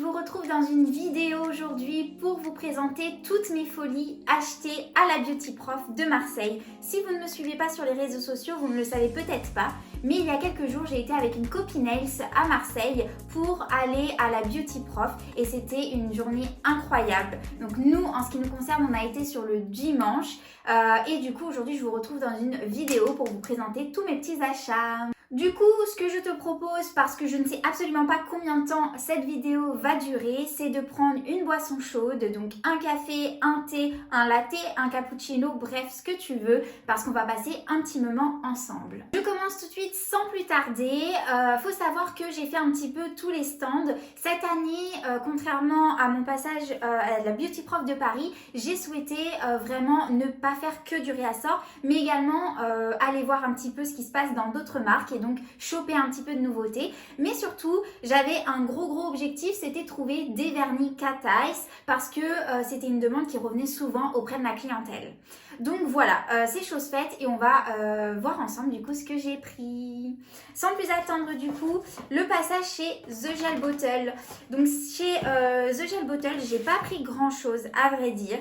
vous retrouve dans une vidéo aujourd'hui pour vous présenter toutes mes folies achetées à la Beauty Prof de Marseille. Si vous ne me suivez pas sur les réseaux sociaux, vous ne le savez peut-être pas, mais il y a quelques jours, j'ai été avec une copine Else à Marseille pour aller à la Beauty Prof et c'était une journée incroyable. Donc nous, en ce qui nous concerne, on a été sur le dimanche et du coup, aujourd'hui, je vous retrouve dans une vidéo pour vous présenter tous mes petits achats. Du coup, ce que je te propose, parce que je ne sais absolument pas combien de temps cette vidéo va durer, c'est de prendre une boisson chaude, donc un café, un thé, un latte, un cappuccino, bref, ce que tu veux, parce qu'on va passer un petit moment ensemble. Je commence tout de suite sans plus tarder. Faut savoir que j'ai fait un petit peu tous les stands. Cette année, contrairement à mon passage à la Beauty Prof de Paris, j'ai souhaité vraiment ne pas faire que du réassort, mais également aller voir un petit peu ce qui se passe dans d'autres marques et donc choper un petit peu de nouveautés. Mais surtout, j'avais un gros objectif, c'était trouver des vernis cat ice parce que c'était une demande qui revenait souvent auprès de ma clientèle. Donc voilà, c'est chose faite et on va voir ensemble du coup ce que j'ai pris. Sans plus attendre du coup, le passage chez The Gel Bottle. Donc chez The Gel Bottle, j'ai pas pris grand chose à vrai dire.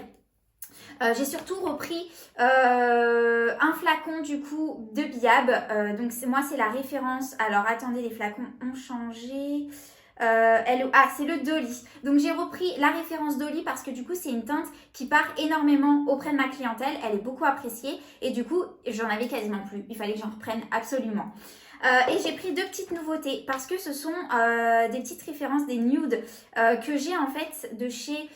J'ai surtout repris un flacon du coup de Biab. Donc moi c'est la référence. Alors attendez, les flacons ont changé. C'est le Dolly. Donc j'ai repris la référence Dolly parce que du coup c'est une teinte qui part énormément auprès de ma clientèle. Elle est beaucoup appréciée et du coup j'en avais quasiment plus. Il fallait que j'en reprenne absolument. Et j'ai pris deux petites nouveautés parce que ce sont des petites références, des nudes que j'ai en fait de chez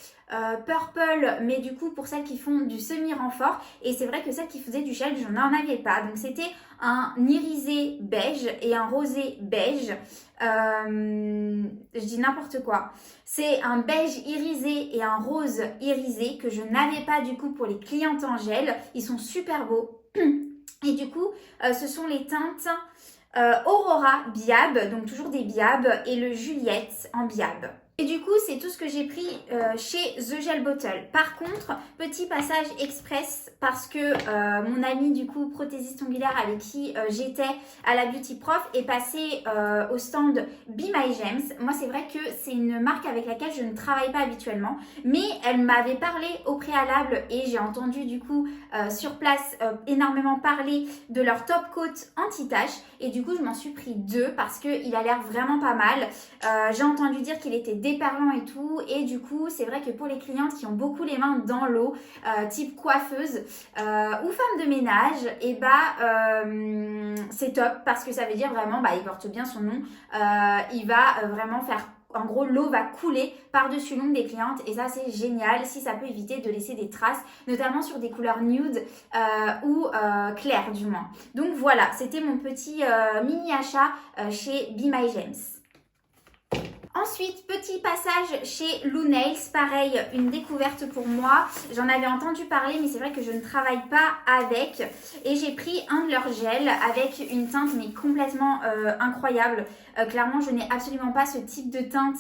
Purple, mais du coup pour celles qui font du semi-renfort. Et c'est vrai que celles qui faisaient du gel, je n'en avais pas. Donc c'était un irisé beige et un rosé beige. Je dis n'importe quoi. C'est un beige irisé et un rose irisé que je n'avais pas du coup pour les clientes en gel. Ils sont super beaux. Et du coup, ce sont les teintes Aurora Biab, donc toujours des Biab, et le Juliette en Biab. Et du coup, c'est tout ce que j'ai pris chez The Gel Bottle. Par contre, petit passage express parce que mon ami du coup prothésiste ongulaire avec qui j'étais à la Beauty Prof est passé au stand Be My Gems. Moi, c'est vrai que c'est une marque avec laquelle je ne travaille pas habituellement, mais elle m'avait parlé au préalable et j'ai entendu du coup sur place énormément parler de leur top coat anti-tache et du coup, je m'en suis pris deux parce qu'il a l'air vraiment pas mal. J'ai entendu dire qu'il était déperlant et tout et du coup c'est vrai que pour les clientes qui ont beaucoup les mains dans l'eau type coiffeuse ou femme de ménage et c'est top parce que ça veut dire vraiment il porte bien son nom, il va vraiment faire en gros l'eau va couler par-dessus l'ongle des clientes et ça c'est génial si ça peut éviter de laisser des traces notamment sur des couleurs nude ou claires du moins. Donc voilà, c'était mon petit mini achat chez Be My Gems. Ensuite, petit passage chez Lou Nails, pareil, une découverte pour moi. J'en avais entendu parler, mais c'est vrai que je ne travaille pas avec. Et j'ai pris un de leurs gels avec une teinte mais complètement incroyable. Clairement, je n'ai absolument pas ce type de teinte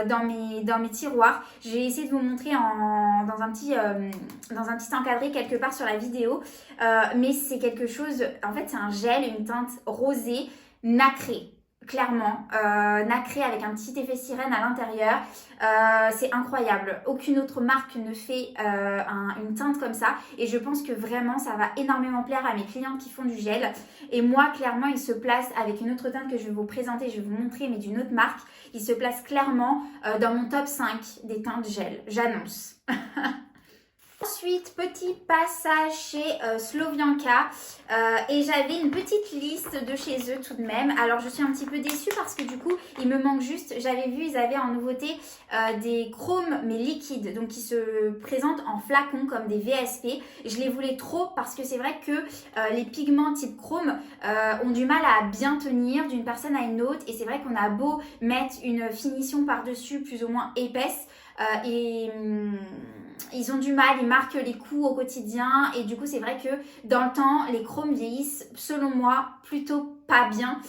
dans mes tiroirs. J'ai essayé de vous montrer dans un petit encadré quelque part sur la vidéo. Mais c'est quelque chose, en fait, c'est un gel, une teinte rosée, nacrée. Clairement, nacré avec un petit effet sirène à l'intérieur, c'est incroyable. Aucune autre marque ne fait une teinte comme ça et je pense que vraiment ça va énormément plaire à mes clientes qui font du gel. Et moi clairement il se place avec une autre teinte que je vais vous présenter, je vais vous montrer mais d'une autre marque. Il se place clairement dans mon top 5 des teintes gel, j'annonce. Ensuite, petit passage chez Slovianka et j'avais une petite liste de chez eux tout de même. Alors je suis un petit peu déçue parce que du coup il me manque juste, j'avais vu ils avaient en nouveauté des chromes mais liquides, donc qui se présentent en flacons comme des VSP. Je les voulais trop parce que c'est vrai que les pigments type chrome ont du mal à bien tenir d'une personne à une autre et c'est vrai qu'on a beau mettre une finition par-dessus plus ou moins épaisse ils ont du mal, ils marquent les coups au quotidien et du coup c'est vrai que dans le temps les chromes vieillissent selon moi plutôt pas bien.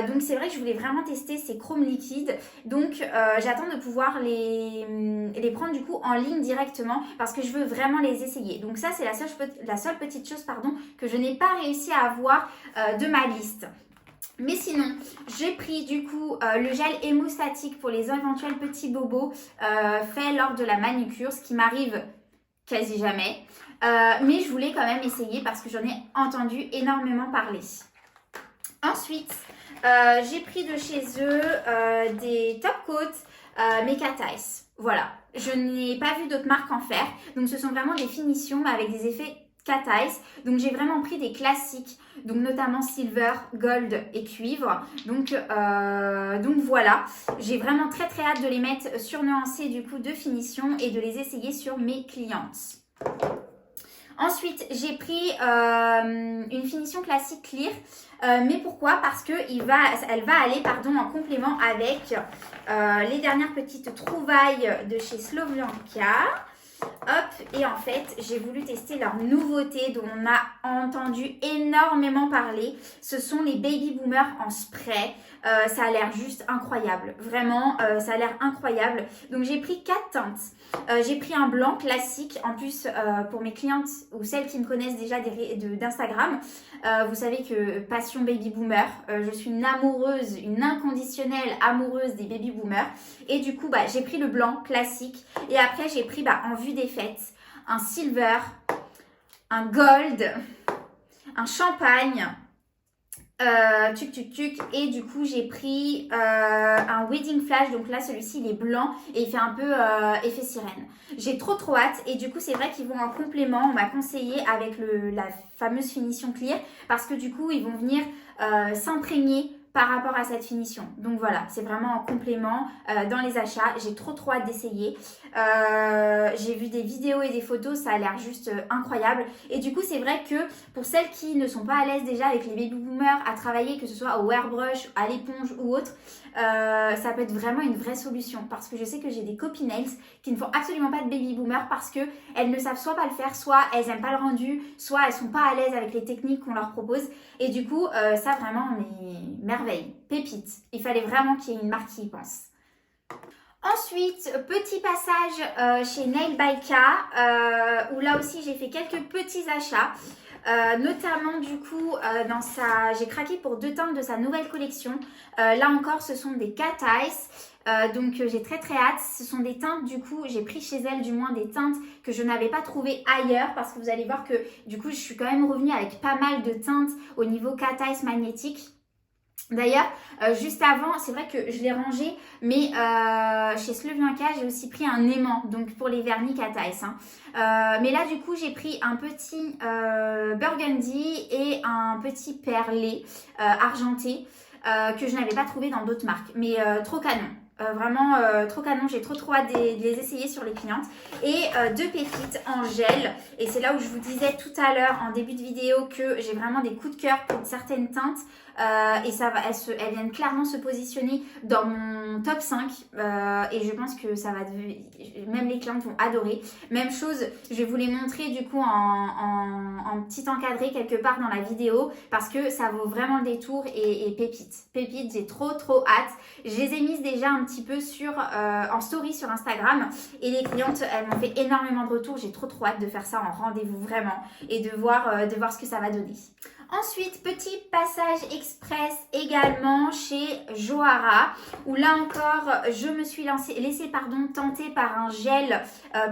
Donc c'est vrai que je voulais vraiment tester ces chromes liquides. Donc j'attends de pouvoir les prendre du coup en ligne directement parce que je veux vraiment les essayer. Donc ça c'est la seule petite chose que je n'ai pas réussi à avoir de ma liste. Mais sinon, j'ai pris du coup le gel hémostatique pour les éventuels petits bobos faits lors de la manucure, ce qui m'arrive quasi jamais. Mais je voulais quand même essayer parce que j'en ai entendu énormément parler. Ensuite, j'ai pris de chez eux des top coats Mecha Ice. Voilà, je n'ai pas vu d'autres marques en faire. Donc ce sont vraiment des finitions mais avec des effets Cat Ice. Donc j'ai vraiment pris des classiques, donc notamment silver, gold et cuivre. Donc voilà, j'ai vraiment très hâte de les mettre surnuancés du coup de finition et de les essayer sur mes clientes. Ensuite, j'ai pris une finition classique clear. Mais pourquoi? Parce qu'elle va aller en complément avec les dernières petites trouvailles de chez Slovjanka. Hop, et en fait, j'ai voulu tester leur nouveauté dont on a entendu énormément parler. Ce sont les Baby Boomers en spray. Ça a l'air juste incroyable. Vraiment, ça a l'air incroyable. Donc, j'ai pris 4 teintes. J'ai pris un blanc classique. En plus, pour mes clientes ou celles qui me connaissent déjà d'Instagram, vous savez que passion Baby Boomer. Je suis une amoureuse, une inconditionnelle amoureuse des Baby Boomers. Et du coup, j'ai pris le blanc classique. Et après, j'ai pris en vue des fêtes un silver, un gold, un champagne. Et du coup j'ai pris un wedding flash, donc là celui-ci il est blanc et il fait un peu effet sirène. J'ai trop hâte et du coup c'est vrai qu'ils vont en complément, on m'a conseillé avec la fameuse finition clear parce que du coup ils vont venir s'imprégner par rapport à cette finition. Donc voilà, c'est vraiment en complément dans les achats. J'ai trop hâte d'essayer. J'ai vu des vidéos et des photos, ça a l'air juste incroyable. Et du coup, c'est vrai que pour celles qui ne sont pas à l'aise déjà avec les baby boomers à travailler, que ce soit au airbrush, à l'éponge ou autre, ça peut être vraiment une vraie solution. Parce que je sais que j'ai des copinails qui ne font absolument pas de baby boomer parce que elles ne savent soit pas le faire, soit elles n'aiment pas le rendu, soit elles sont pas à l'aise avec les techniques qu'on leur propose. Et du coup, ça vraiment, mais merveille, pépite. Il fallait vraiment qu'il y ait une marque qui y pense. Ensuite, petit passage chez Nail by K, où là aussi j'ai fait quelques petits achats. Notamment du coup j'ai craqué pour 2 teintes de sa nouvelle collection. Là encore ce sont des Cat Ice. Donc j'ai très hâte. Ce sont des teintes du coup, j'ai pris chez elle du moins des teintes que je n'avais pas trouvées ailleurs parce que vous allez voir que du coup je suis quand même revenue avec pas mal de teintes au niveau Cat Ice magnétique. D'ailleurs, juste avant, c'est vrai que je l'ai rangé, mais chez Slovjanka, j'ai aussi pris un aimant, donc pour les vernis Cat Ice. Mais là, du coup, j'ai pris un petit burgundy et un petit perlé argenté que je n'avais pas trouvé dans d'autres marques. Mais trop canon. Vraiment trop canon, j'ai trop hâte de les essayer sur les clientes. Et 2 pépites en gel. Et c'est là où je vous disais tout à l'heure en début de vidéo que j'ai vraiment des coups de cœur pour certaines teintes. Et elles viennent clairement se positionner dans mon top 5 et je pense que ça va même les clientes vont adorer. Même chose, je vais vous les montrer du coup en petit encadré quelque part dans la vidéo parce que ça vaut vraiment le détour et pépites, j'ai trop hâte. Je les ai mises déjà un petit peu en story sur Instagram et les clientes elles m'ont fait énormément de retours. J'ai trop hâte de faire ça en rendez-vous vraiment et de voir ce que ça va donner. Ensuite, petit passage express également chez Johara, où là encore, je me suis laissée tenter par un gel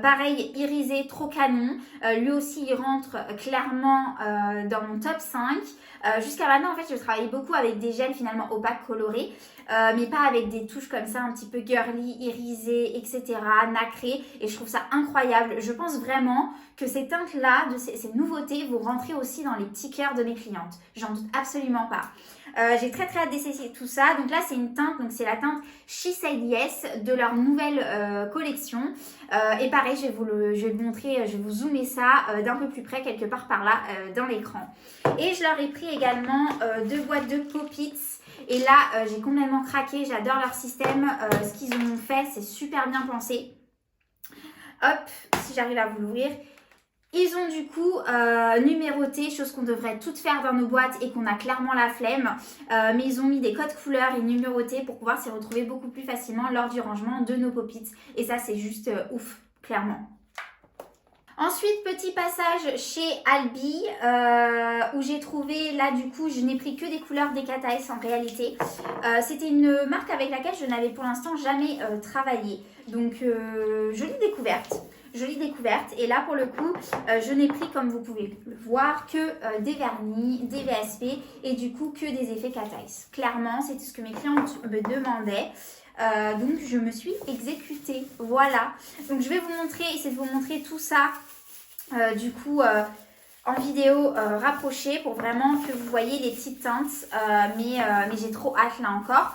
pareil irisé, trop canon. Lui aussi, il rentre clairement dans mon top 5. Jusqu'à maintenant, en fait, je travaillais beaucoup avec des gels finalement opaques colorés, mais pas avec des touches comme ça, un petit peu girly, irisées, etc., nacrées. Et je trouve ça incroyable. Je pense vraiment que ces teintes-là, ces nouveautés, vont rentrer aussi dans les petits cœurs de mes clientes. J'en doute absolument pas. J'ai très hâte d'essayer tout ça. Donc là, c'est une teinte, donc c'est la teinte She Said Yes de leur nouvelle collection. Et pareil, je vais vous montrer, je vais vous zoomer ça d'un peu plus près, quelque part par là, dans l'écran. Et je leur ai pris également 2 boîtes de Pop-Its. Et là, j'ai complètement craqué. J'adore leur système. Ce qu'ils ont fait, c'est super bien pensé. Hop, si j'arrive à vous l'ouvrir. Ils ont du coup numéroté, chose qu'on devrait toutes faire dans nos boîtes et qu'on a clairement la flemme. Mais ils ont mis des codes couleurs et numérotés pour pouvoir s'y retrouver beaucoup plus facilement lors du rangement de nos Pop-Its. Et ça, c'est juste ouf, clairement. Ensuite, petit passage chez Albi où j'ai trouvé, là du coup, je n'ai pris que des couleurs des Cat Eyes en réalité. C'était une marque avec laquelle je n'avais pour l'instant jamais travaillé. Donc, jolie découverte. Jolie découverte. Et là, pour le coup, je n'ai pris, comme vous pouvez le voir, que des vernis, des VSP et du coup, que des effets Cat Eyes. Clairement, c'était ce que mes clientes me demandaient. Donc, je me suis exécutée. Voilà. Donc, je vais vous montrer, essayer de vous montrer tout ça, du coup, en vidéo rapprochée pour vraiment que vous voyez les petites teintes. Mais j'ai trop hâte là encore.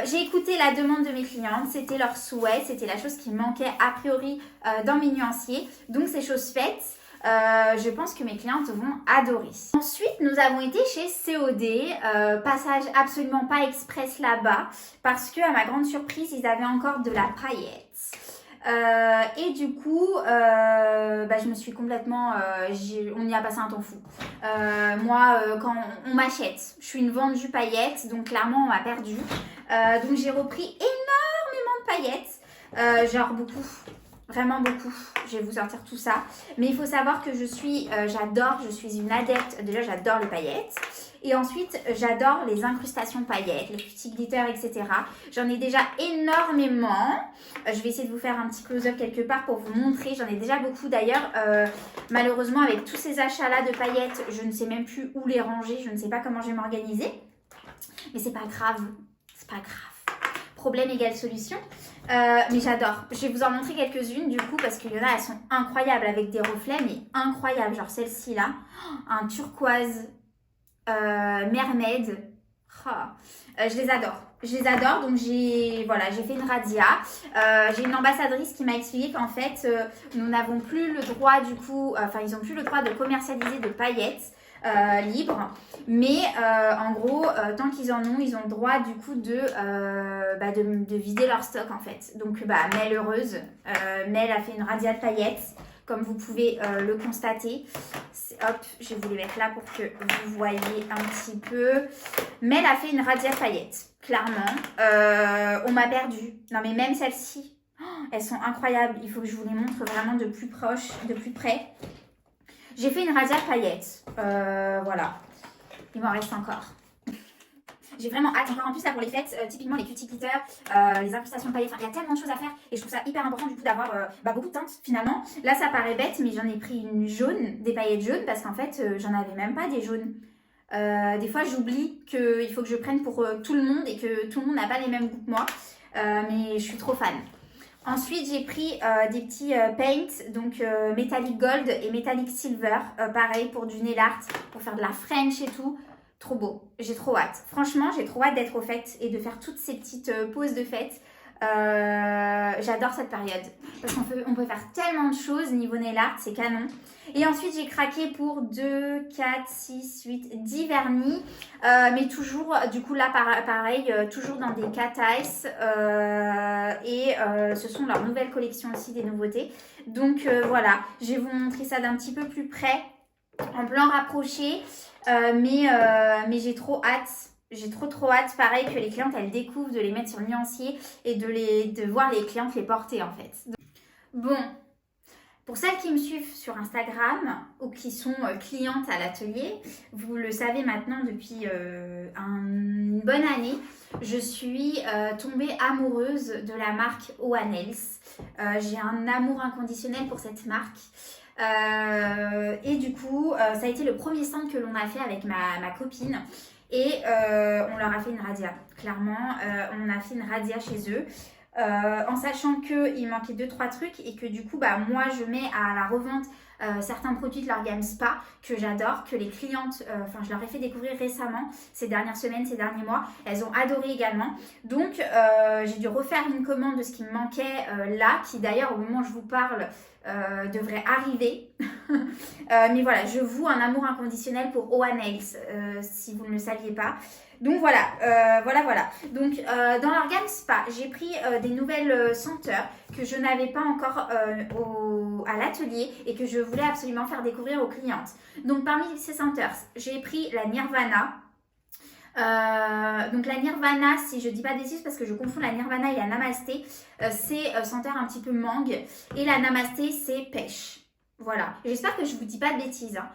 J'ai écouté la demande de mes clientes, c'était leur souhait, c'était la chose qui manquait a priori dans mes nuanciers. Donc c'est chose faite, je pense que mes clientes vont adorer. Ensuite, nous avons été chez COD, passage absolument pas express là-bas, parce que à ma grande surprise, ils avaient encore de la paillette. Et du coup, je me suis complètement... on y a passé un temps fou. Moi, quand on m'achète, je suis une vendue paillettes, donc clairement, on m'a perdu. Donc, j'ai repris énormément de paillettes, genre beaucoup, vraiment beaucoup. Je vais vous sortir tout ça. Mais il faut savoir que je suis une adepte. Déjà, j'adore les paillettes. Et ensuite, j'adore les incrustations paillettes, les petits glitters, etc. J'en ai déjà énormément. Je vais essayer de vous faire un petit close-up quelque part pour vous montrer. J'en ai déjà beaucoup d'ailleurs. Malheureusement, avec tous ces achats-là de paillettes, je ne sais même plus où les ranger. Je ne sais pas comment je vais m'organiser. Mais c'est pas grave. C'est pas grave. Problème égale solution. Mais j'adore. Je vais vous en montrer quelques-unes du coup parce qu'il y en a, elles sont incroyables avec des reflets, mais incroyables. Genre celle-ci là, un turquoise mermaid. Oh. Je les adore. Je les adore. Donc j'ai fait une radia. J'ai une ambassadrice qui m'a expliqué qu'en fait, nous n'avons plus le droit du coup, ils n'ont plus le droit de commercialiser de paillettes. Libre, mais en gros tant qu'ils en ont, ils ont le droit du coup de vider leur stock en fait. Donc Mel heureuse, Mel a fait une radia de paillettes comme vous pouvez le constater. Hop, je vais vous les mettre là pour que vous voyez un petit peu. Mel a fait une radia de paillettes, clairement. On m'a perdu. Non mais même celles-ci, elles sont incroyables. Il faut que je vous les montre vraiment de plus proche, de plus près. J'ai fait une radia paillettes, voilà, il m'en reste encore. J'ai vraiment hâte, encore en plus là pour les fêtes, typiquement les cutie glitters, les incrustations paillettes, il y a tellement de choses à faire et je trouve ça hyper important du coup d'avoir beaucoup de teintes finalement. Là ça paraît bête mais j'en ai pris une jaune, des paillettes jaunes parce qu'en fait j'en avais même pas des jaunes. Des fois j'oublie qu'il faut que je prenne pour tout le monde et que tout le monde n'a pas les mêmes goûts que moi, mais je suis trop fan. Ensuite, j'ai pris des petits paints, donc Metallic Gold et Metallic Silver, pareil pour du nail art, pour faire de la French et tout. Trop beau, j'ai trop hâte. Franchement, j'ai trop hâte d'être aux fêtes et de faire toutes ces petites pauses de fête. J'adore cette période parce qu'on peut faire tellement de choses niveau nail art, c'est canon. Et ensuite j'ai craqué pour 2, 4, 6, 8, 10 vernis, mais toujours du coup là pareil, toujours dans des Cat Eyes, et ce sont leurs nouvelles collections aussi, des nouveautés. Donc voilà, je vais vous montrer ça d'un petit peu plus près en plan rapproché, mais j'ai trop hâte. J'ai trop hâte, pareil, que les clientes, elles découvrent, de les mettre sur le nuancier et de voir les clientes les porter, en fait. Bon, pour celles qui me suivent sur Instagram ou qui sont clientes à l'atelier, vous le savez maintenant depuis une bonne année, je suis tombée amoureuse de la marque Oanels. J'ai un amour inconditionnel pour cette marque. Et du coup, ça a été le premier stand que l'on a fait avec ma copine. Et on leur a fait une radia, clairement, on a fait une radia chez eux, en sachant qu'il manquait 2-3 trucs et que du coup, moi je mets à la revente certains produits de leur gamme Spa que j'adore, que les clientes, je leur ai fait découvrir récemment, ces dernières semaines, ces derniers mois, elles ont adoré également. Donc j'ai dû refaire une commande de ce qui me manquait là, qui d'ailleurs au moment où je vous parle devrait arriver. Mais voilà, je voue un amour inconditionnel pour OA Nails, si vous ne le saviez pas. Donc voilà, voilà. Donc dans leur gamme Spa, j'ai pris des nouvelles senteurs que je n'avais pas encore à l'atelier et que je voulais absolument faire découvrir aux clientes. Donc parmi ces senteurs, j'ai pris la Nirvana. Donc la Nirvana, si je dis pas de bêtises parce que je confonds la Nirvana et la Namasté, c'est senteur un petit peu mangue, et la Namasté c'est pêche. Voilà, j'espère que je vous dis pas de bêtises, hein.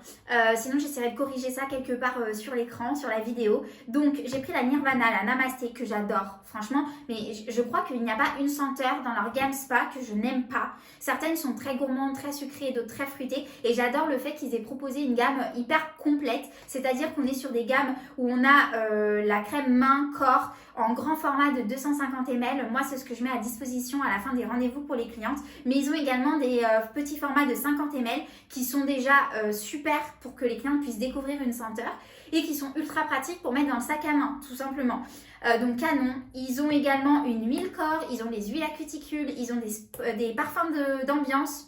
Sinon j'essaierai de corriger ça quelque part sur l'écran, sur la vidéo. Donc j'ai pris la Nirvana, la Namasté que j'adore, franchement, mais je crois qu'il n'y a pas une senteur dans leur gamme spa que je n'aime pas. Certaines sont très gourmandes, très sucrées, d'autres très fruitées, et j'adore le fait qu'ils aient proposé une gamme hyper complète, c'est-à-dire qu'on est sur des gammes où on a la crème main, corps, en grand format de 250 ml. Moi c'est ce que je mets à disposition à la fin des rendez-vous pour les clientes, mais ils ont également des petits formats de 50 ml qui sont déjà super pour que les clients puissent découvrir une senteur et qui sont ultra pratiques pour mettre dans le sac à main tout simplement. Donc canon. Ils ont également une huile corps, ils ont des huiles à cuticule, ils ont des parfums d'ambiance,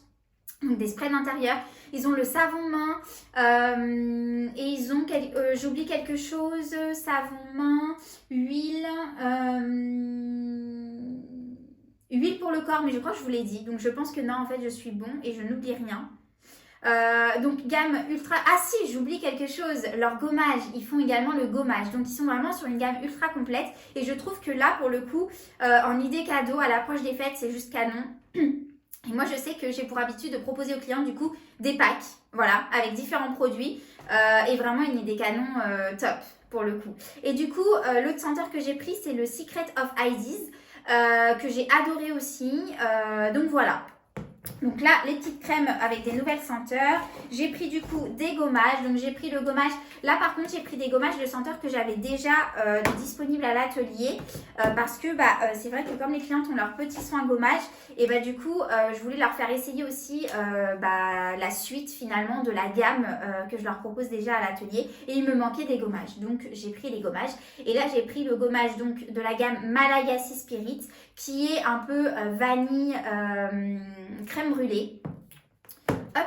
donc des sprays d'intérieur, ils ont le savon main et ils ont, j'oublie quelque chose, savon main, huile, huile pour le corps, mais je crois que je vous l'ai dit, donc je pense que non, en fait je suis bon et je n'oublie rien. Donc gamme ultra... Ah si, j'oublie quelque chose, leur gommage, ils font également le gommage, donc ils sont vraiment sur une gamme ultra complète et je trouve que là pour le coup, en idée cadeau à l'approche des fêtes, c'est juste canon. Et moi je sais que j'ai pour habitude de proposer aux clients du coup des packs, voilà, avec différents produits et vraiment une idée canon top pour le coup. Et du coup, l'autre senteur que j'ai pris c'est le Secret of Ides que j'ai adoré aussi, donc voilà. Donc là, les petites crèmes avec des nouvelles senteurs. J'ai pris du coup des gommages. Donc j'ai pris le gommage. Là par contre, j'ai pris des gommages de senteurs que j'avais déjà disponibles à l'atelier. Parce que c'est vrai que comme les clientes ont leurs petits soins gommage, et du coup, je voulais leur faire essayer aussi la suite finalement de la gamme que je leur propose déjà à l'atelier. Et il me manquait des gommages. Donc j'ai pris les gommages. Et là, j'ai pris le gommage donc, de la gamme Malagasy Spirit qui est un peu vanille crème brûlée. Hop.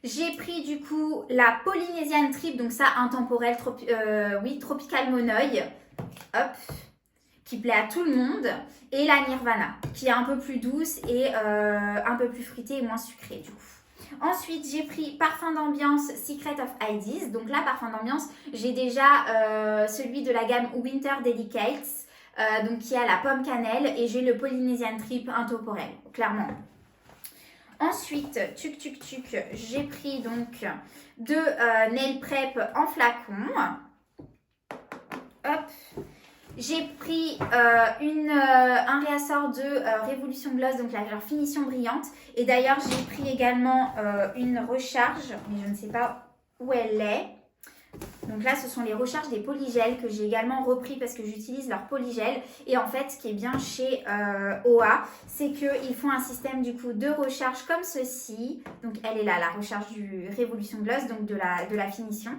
J'ai pris du coup la Polynesian Trip, donc ça intemporel, Tropical Monoï, hop, qui plaît à tout le monde. Et la Nirvana, qui est un peu plus douce et un peu plus fruitée et moins sucrée du coup. Ensuite, j'ai pris Parfum d'ambiance Secret of Ides. Donc là, Parfum d'ambiance, j'ai déjà celui de la gamme Winter Delicates. Donc qui a la pomme cannelle et j'ai le Polynesian Trip intemporel, clairement. Ensuite, j'ai pris donc deux Nail Prep en flacon. Hop. J'ai pris un réassort de Révolution Gloss, donc leur finition brillante. Et d'ailleurs, j'ai pris également une recharge, mais je ne sais pas où elle est. Donc là, ce sont les recharges des polygels que j'ai également repris parce que j'utilise leur polygel. Et en fait, ce qui est bien chez OA, c'est qu'ils font un système du coup de recharge comme ceci. Donc elle est là, la recharge du Révolution Gloss, donc de la finition.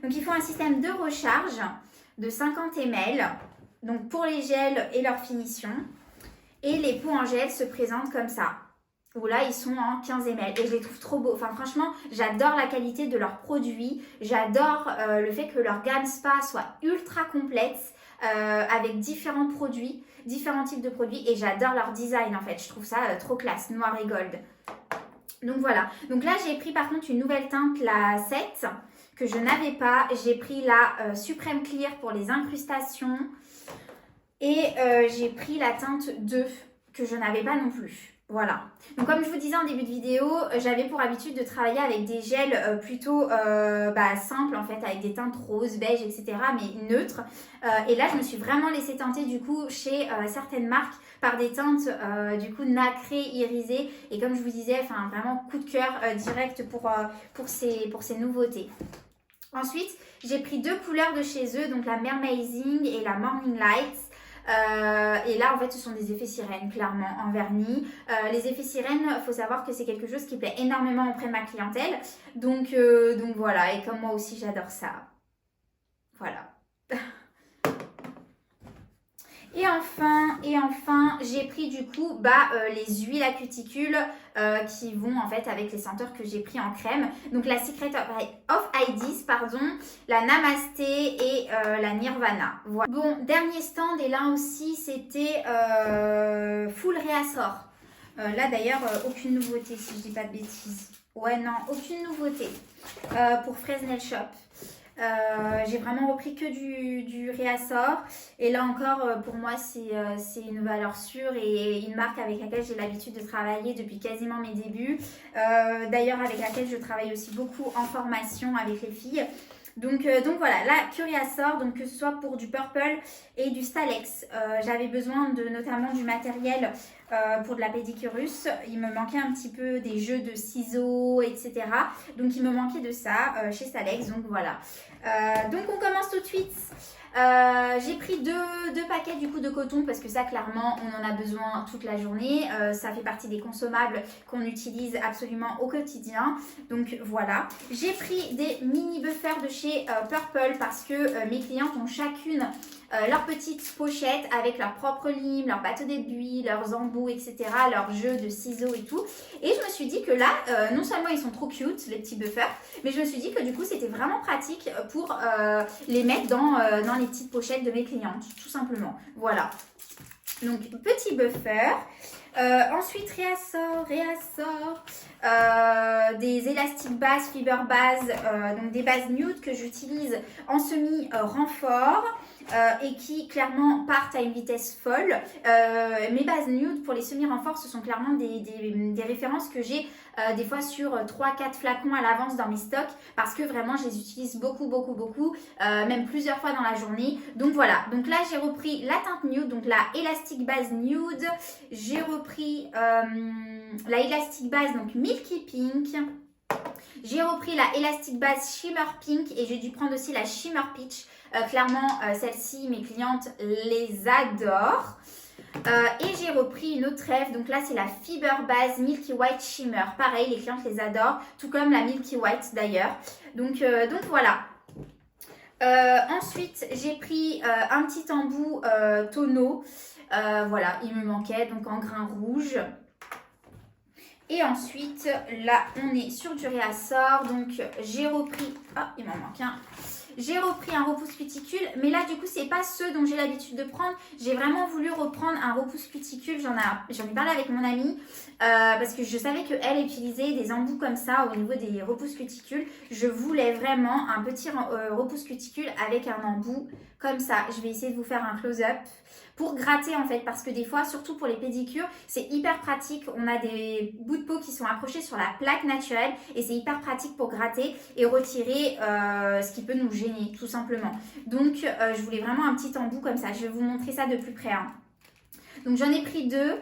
Donc ils font un système de recharge de 50 ml, donc pour les gels et leur finition. Et les pots en gel se présentent comme ça. Où là, ils sont en 15 ml et je les trouve trop beaux. Enfin, franchement, j'adore la qualité de leurs produits. J'adore le fait que leur gamme spa soit ultra complète avec différents produits, différents types de produits. Et j'adore leur design, en fait. Je trouve ça trop classe, noir et gold. Donc, voilà. Donc là, j'ai pris par contre une nouvelle teinte, la 7, que je n'avais pas. J'ai pris la Supreme Clear pour les incrustations. Et j'ai pris la teinte 2, que je n'avais pas non plus. Voilà. Donc comme je vous disais en début de vidéo, j'avais pour habitude de travailler avec des gels plutôt simples en fait, avec des teintes roses, beige, etc. mais neutres. Et là, je me suis vraiment laissée tenter du coup chez certaines marques par des teintes du coup nacrées, irisées. Et comme je vous disais, enfin vraiment coup de cœur direct pour ces nouveautés. Ensuite, j'ai pris deux couleurs de chez eux, donc la Mermazing et la Morning Light. Et là en fait ce sont des effets sirènes clairement en vernis. Les effets sirènes, il faut savoir que c'est quelque chose qui plaît énormément auprès de ma clientèle, donc voilà, et comme moi aussi j'adore ça, voilà. Et enfin, j'ai pris du coup les huiles à cuticule qui vont en fait avec les senteurs que j'ai pris en crème. Donc la Secret of Ides, la Namasté et la Nirvana. Voilà. Bon, dernier stand et là aussi c'était full réassort. Là d'ailleurs, aucune nouveauté si je dis pas de bêtises. Ouais non, aucune nouveauté pour Fresnel Shop. J'ai vraiment repris que du réassort. Et là encore, pour moi, c'est une valeur sûre et une marque avec laquelle j'ai l'habitude de travailler depuis quasiment mes débuts. D'ailleurs, avec laquelle je travaille aussi beaucoup en formation avec les filles. Donc voilà, là, Curiasort, donc que ce soit pour du Purple et du Stalex, j'avais besoin notamment du matériel pour de la pédicure russe. Il me manquait un petit peu des jeux de ciseaux, etc. Donc il me manquait de ça chez Stalex, donc voilà. Donc on commence tout de suite. J'ai pris deux paquets du coup de coton parce que ça clairement on en a besoin toute la journée, ça fait partie des consommables qu'on utilise absolument au quotidien, donc voilà. J'ai pris des mini buffers de chez Purple parce que mes clientes ont chacune leur petite pochette avec leur propre lime, leur bateau d'aiguille, leurs embouts, etc., leurs jeux de ciseaux et tout. Et je me suis dit que là, non seulement ils sont trop cute, les petits buffers, mais je me suis dit que du coup c'était vraiment pratique pour les mettre dans les petites pochettes de mes clientes, tout simplement. Voilà. Donc petit buffer. Ensuite réassort, des élastiques bases, fiber base, donc des bases nude que j'utilise en semi renfort. Et qui clairement partent à une vitesse folle. Mes bases nude pour les semi-renforts, ce sont clairement des références que j'ai des fois sur 3-4 flacons à l'avance dans mes stocks parce que vraiment je les utilise beaucoup, même plusieurs fois dans la journée. Donc voilà, donc là j'ai repris la teinte nude, donc la élastique base nude. J'ai repris la élastique base, donc Milky Pink. J'ai repris la élastique base Shimmer Pink et j'ai dû prendre aussi la Shimmer Peach. Clairement, celle-ci, mes clientes les adorent. Et j'ai repris une autre rêve. Donc là, c'est la Fiber Base Milky White Shimmer. Pareil, les clientes les adorent. Tout comme la Milky White d'ailleurs. Donc voilà. Ensuite, j'ai pris un petit embout tonneau. Voilà, il me manquait. Donc en grain rouge. Et ensuite, là, on est sur du réassort. Donc, j'ai repris... Ah, il m'en manque un. J'ai repris un repousse cuticule, mais là du coup c'est pas ceux dont j'ai l'habitude de prendre. J'ai vraiment voulu reprendre un repousse cuticule, j'en ai parlé avec mon amie parce que je savais qu'elle utilisait des embouts comme ça au niveau des repousses cuticules. Je voulais vraiment un petit repousse cuticule avec un embout comme ça. Je vais essayer de vous faire un close-up pour gratter en fait, parce que des fois, surtout pour les pédicures, c'est hyper pratique. On a des bouts de peau qui sont accrochés sur la plaque naturelle et c'est hyper pratique pour gratter et retirer ce qui peut nous gêner tout simplement. Donc je voulais vraiment un petit embout comme ça. Je vais vous montrer ça de plus près. Hein. Donc j'en ai pris deux.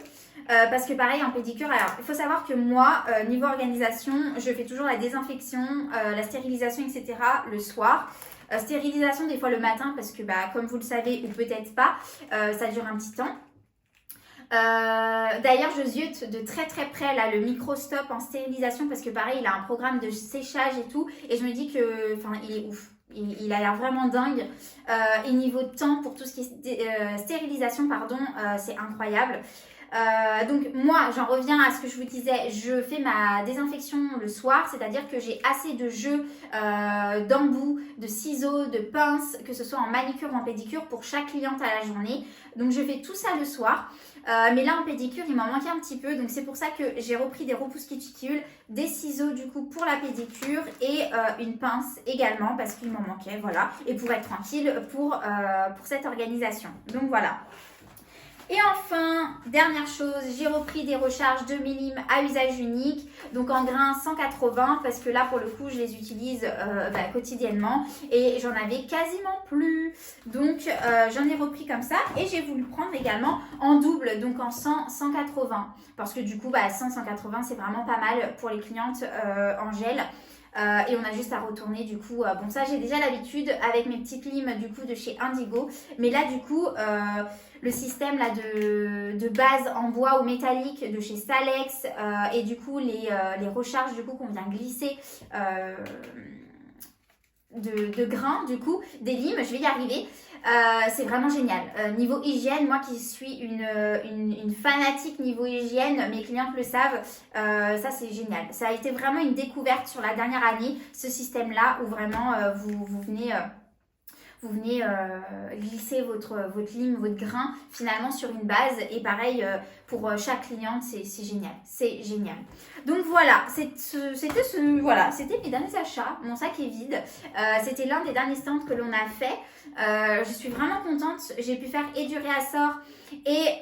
Parce que pareil en pédicure, alors il faut savoir que moi, niveau organisation, je fais toujours la désinfection, la stérilisation, etc. le soir. Stérilisation des fois le matin parce que comme vous le savez ou peut-être pas, ça dure un petit temps. D'ailleurs je ziote de très près là le micro-stop en stérilisation parce que pareil il a un programme de séchage et tout et je me dis que il est ouf. Il a l'air vraiment dingue et niveau de temps pour tout ce qui est stérilisation c'est incroyable. Donc moi j'en reviens à ce que je vous disais, je fais ma désinfection le soir, c'est-à-dire que j'ai assez de jeux d'embouts, de ciseaux, de pinces, que ce soit en manicure ou en pédicure pour chaque cliente à la journée. Donc je fais tout ça le soir, mais là en pédicure il m'en manquait un petit peu, donc c'est pour ça que j'ai repris des repousses cuticules, des ciseaux du coup pour la pédicure et une pince également parce qu'il m'en manquait, voilà, et pour être tranquille pour cette organisation. Donc voilà. Et enfin, dernière chose, j'ai repris des recharges de mm à usage unique, donc en grain 180 parce que là pour le coup je les utilise quotidiennement et j'en avais quasiment plus. Donc j'en ai repris comme ça et j'ai voulu prendre également en double, donc en 100-180 parce que du coup 100-180 c'est vraiment pas mal pour les clientes en gel. Et on a juste à retourner du coup, bon ça j'ai déjà l'habitude avec mes petites limes du coup de chez Indigo, mais là du coup le système là de base en bois ou métallique de chez Stalex et du coup les recharges du coup qu'on vient glisser de grains du coup, des limes, je vais y arriver. C'est vraiment génial. Niveau hygiène, moi qui suis une fanatique niveau hygiène, mes clientes le savent, ça c'est génial. Ça a été vraiment une découverte sur la dernière année, ce système-là où vraiment vous venez vous venez glisser votre lime, votre grain finalement sur une base. Et pareil pour chaque cliente, c'est génial. C'est génial. Donc voilà, c'était mes derniers achats. Mon sac est vide. C'était l'un des derniers stands que l'on a fait. Je suis vraiment contente. J'ai pu faire et du réassort et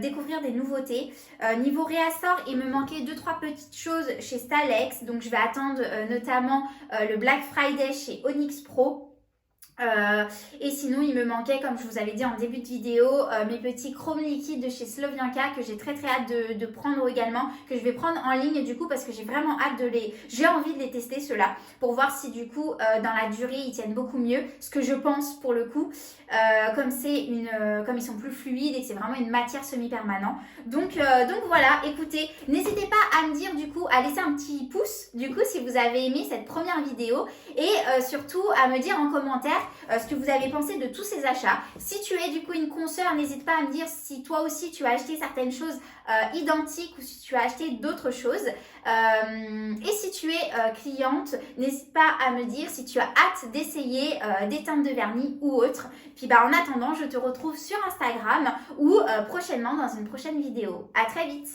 découvrir des nouveautés. Niveau réassort, il me manquait 2-3 petites choses chez Stalex. Donc je vais attendre notamment le Black Friday chez Onyx Pro. Et sinon il me manquait, comme je vous avais dit en début de vidéo, mes petits chromes liquides de chez Slovianka que j'ai très hâte de prendre également, que je vais prendre en ligne du coup parce que j'ai vraiment hâte j'ai envie de les tester ceux-là pour voir si du coup dans la durée ils tiennent beaucoup mieux, ce que je pense pour le coup, comme ils sont plus fluides et que c'est vraiment une matière semi-permanente. Donc voilà, écoutez, n'hésitez pas à me dire du coup, à laisser un petit pouce du coup si vous avez aimé cette première vidéo et surtout à me dire en commentaire ce que vous avez pensé de tous ces achats. Si tu es du coup une consoeur, n'hésite pas à me dire si toi aussi tu as acheté certaines choses identiques ou si tu as acheté d'autres choses. Et si tu es cliente, n'hésite pas à me dire si tu as hâte d'essayer des teintes de vernis ou autre. Puis en attendant, je te retrouve sur Instagram ou prochainement dans une prochaine vidéo. À très vite!